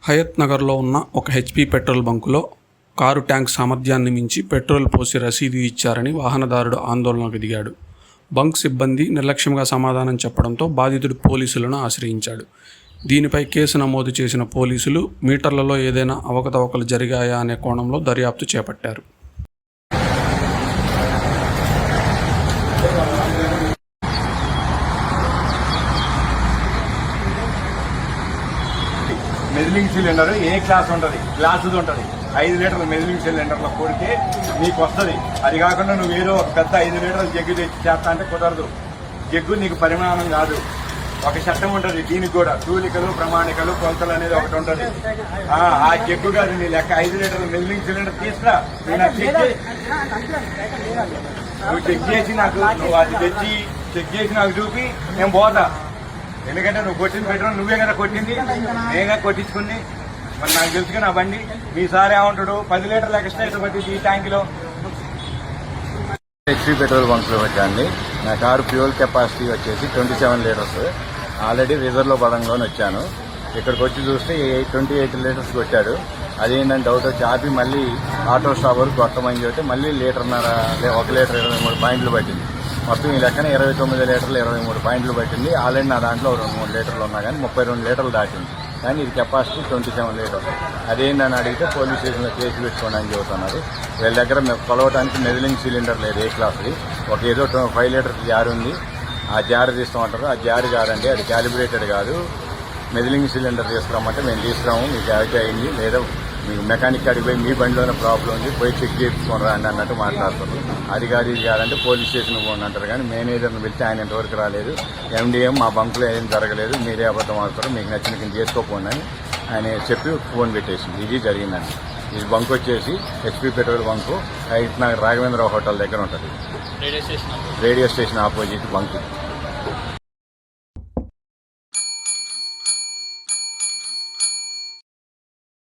హయత్ నగర్లో ఉన్న ఒక హెచ్పీ పెట్రోల్ బంకులో కారు ట్యాంక్ సామర్థ్యాన్ని మించి పెట్రోల్ పోసి రసీదు ఇచ్చారని వాహనదారుడు ఆందోళనకు దిగాడు. బంక్ సిబ్బంది నిర్లక్ష్యంగా సమాధానం చెప్పడంతో బాధితుడు పోలీసులను ఆశ్రయించాడు. దీనిపై కేసు నమోదు చేసిన పోలీసులు మీటర్లలో ఏదైనా అవకతవకలు జరిగాయా అనే కోణంలో దర్యాప్తు చేపట్టారు. మెజిలింగ్ సిలిండర్ ఏ క్లాస్ ఉంటుంది, గ్లాసుది ఉంటుంది. 5 లీటర్ల మెజిలింగ్ సిలిండర్లో కొడితే నీకు వస్తుంది. అది కాకుండా నువ్వు ఏదో ఒక పెద్ద 5 లీటర్ల జగ్గు తెచ్చి చేస్తా అంటే కుదరదు. జగ్గు నీకు పరిమాణం కాదు, ఒక చట్టం ఉంటుంది. దీనికి కూడా తూలికలు, ప్రమాణికలు, కొలతలు అనేది ఒకటి ఉంటుంది. ఆ జగ్గు కాదు నీ లెక్క. 5 లీటర్ల మెజిలింగ్ సిలిండర్ తీసుకురా. నువ్వు చెక్ చేసి నువ్వు అది తెచ్చి చెక్ చేసి నాకు చూపి నేను పోతా. ఎందుకంటే నువ్వు కొట్టింది పెట్రోల్ నువ్వే కదా కొట్టింది, నేనే కొట్టించుకుని. మరి నాకు తెలుసుగా నా బండి. మీ సార్ ఏమంటాడు, 10 లీటర్ల ఎక్స్ట్రా అయితే పట్టింది ఈ ట్యాంకులో. హెచ్పీ పెట్రోల్ బంక్లో వచ్చాను. నా కారు ఫ్యూయల్ కెపాసిటీ వచ్చేసి 27 లీటర్స్. ఆల్రెడీ రిజర్వ్లో పడంలోనే వచ్చాను. ఇక్కడికి వచ్చి చూస్తే 28 లీటర్స్ కొట్టాడు. అదేంటంటే డౌట్ వచ్చి ఆపి మళ్ళీ ఆటో స్టాప్ వరకు కొట్టమని చెబితే మళ్ళీ 1 లీటర్ 23 పాయింట్లు పట్టింది. మొత్తం ఈ లెక్కన 29 లీటర్లు 23 పాయింట్లు పట్టింది. ఆల్రెడీ నా దాంట్లో 2-3 లీటర్లు ఉన్నా కానీ 32 లీటర్లు దాటింది. కానీ ఇది కెపాసిటీ 27 లీటర్స్. అదేంటని అడిగితే పోలీస్ స్టేషన్లో కేసు పెట్టుకోండి అని చెబుతున్నారు. వీళ్ళ దగ్గర మేము కొలవడానికి మెజిలింగ్ సిలిండర్ లేదు ఏ క్లాస్ది. ఒక ఏదో 5 లీటర్స్ జార్ ఉంది. ఆ జార్ తీస్తామంటారు. ఆ జార్ కాదండి, అది క్యాలిబ్రేటెడ్ కాదు. మెజిలింగ్ సిలిండర్ తీసుకురామంటే మేము తీసుకురాము, మీకు యాక్ట్ అయింది లేదా మీకు మెకానిక్ కాడికి పోయి మీ బండిలోనే ప్రాబ్లం ఉంది, పోయి చెక్ చేసుకొని రండి అన్నట్టు మాట్లాడుతారు. అది కాదు ఇది కాదంటే పోలీస్ స్టేషన్కి పోండి అంటారు. కానీ మేనేజర్ని పిలిచి ఆయన ఇంతవరకు రాలేదు. ఎండిఎం మా బంకులో ఏం జరగలేదు, మీరే అబద్ధం ఆడుతారు, మీకు నచ్చిన కింద చేసుకోపోండి అని ఆయన చెప్పి ఫోన్ పెట్టేసింది. ఇది జరిగిందండి. ఈ బంక్ వచ్చేసి HP petrol bunk Hayathnagar Raghavendra hotel దగ్గర ఉంటుంది. Radio station opposite bunk.